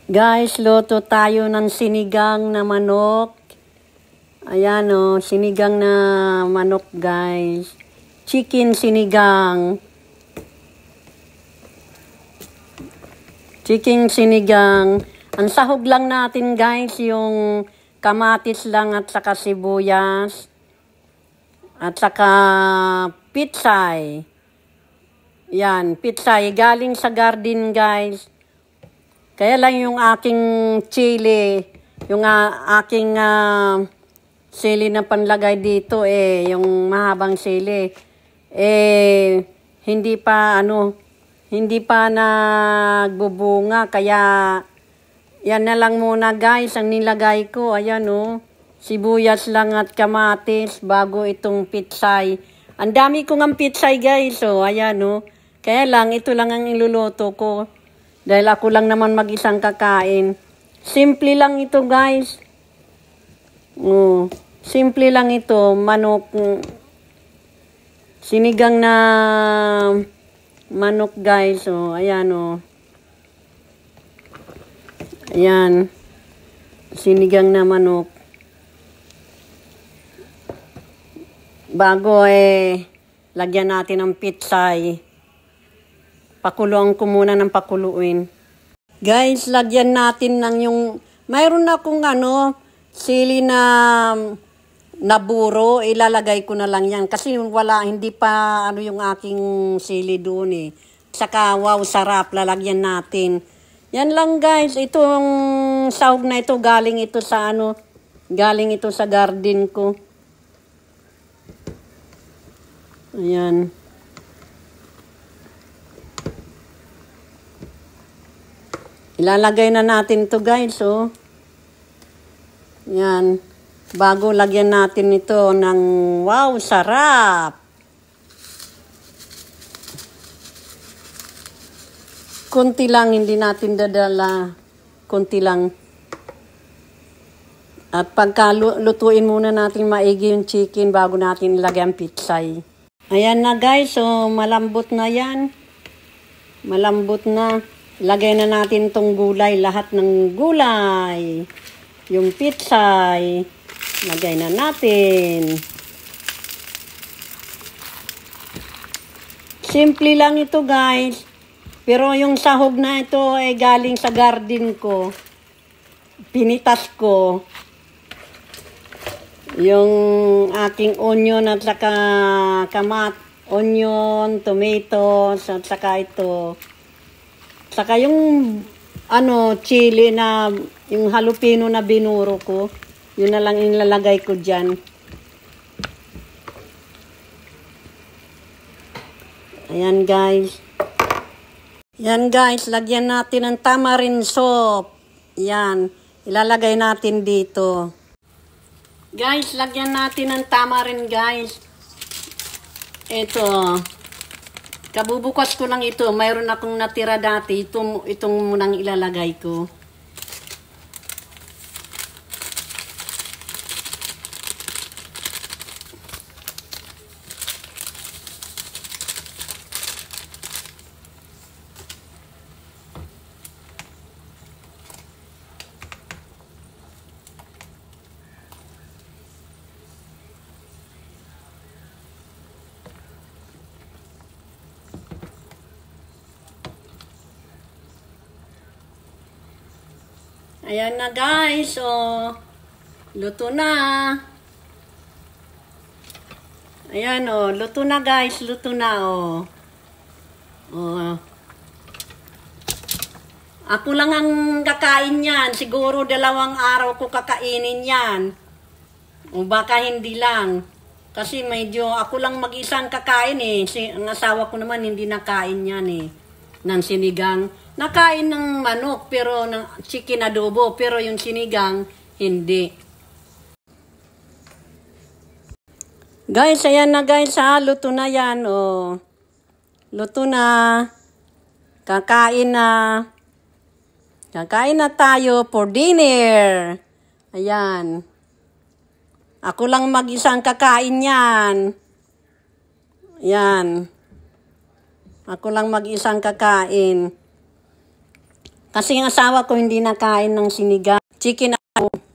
Guys, luto tayo ng sinigang na manok. Ayan o, sinigang na manok guys. Chicken sinigang. Chicken sinigang. Ang sahog lang natin guys, yung kamatis lang at saka sibuyas. At saka pitsay. Yan, pitsay. Galing sa garden guys. Kaya lang yung aking chili, yung aking sili na panlagay dito yung mahabang sili. Hindi pa nagbubunga, kaya yan na lang muna guys ang nilagay ko. Ayan sibuyas lang at kamatis bago itong pitsay. Ang dami kong ang pitsay guys, ayan Kaya lang ito lang ang iluluto ko. Dahil ako lang naman mag-isang kakain. Simple lang ito guys. Simple lang ito. Manok. Sinigang na manok guys. Ayan Ayan. Sinigang na manok. Bago lagyan natin ng pitsay. Pakuluan ko muna ng pakuluin. Guys, lagyan natin ng mayroon akong sili na naburo, ilalagay ko na lang yan. Kasi hindi pa yung aking sili doon Saka wow, sarap, lalagyan natin. Yan lang guys, itong sahog na ito, galing ito sa garden ko. Ayan. Ilalagay na natin to guys, Yan. Bago lagyan natin ito ng wow, sarap. Kunti lang, hindi natin dadala. Kunti lang. At pagka lutuin muna natin maigi yung chicken bago natin ilagay ang pitsay. Ayan na guys, malambot na yan. Malambot na. Lagay na natin tong gulay, lahat ng gulay. Yung pitsay, lagay na natin. Simple lang ito guys. Pero yung sahog na ito ay galing sa garden ko. Pinitas ko. Yung aking onion at saka onion, tomatoes at saka ito. Saka yung chili na yung jalapeno na binuro ko, yun na lang ilalagay ko diyan. Ayan guys. Yan guys, lagyan natin ng tamarind soup. Yan, ilalagay natin dito. Guys, lagyan natin ng tamarind guys. Ito. Kabubukas ko lang ito. Mayroon akong natira dati. Itong munang ilalagay ko. Ayan na guys, luto na. Ayan luto na guys, luto na Ako lang ang kakain yan, siguro 2 araw ko kakainin yan. O baka hindi lang. Kasi medyo ako lang mag-isang kakain ang asawa ko naman hindi nakain yan ng sinigang. Nakain ng manok, pero ng chicken adobo, pero yung sinigang, hindi. Guys, ayan na guys luto na yan, Luto na. Kakain na. Kakain na tayo for dinner. Ayan. Ako lang mag-isang kakain yan. Ayan. Ako lang mag-isang kakain. Kasi ang asawa ko hindi nakain ng sinigang. Chicken ako.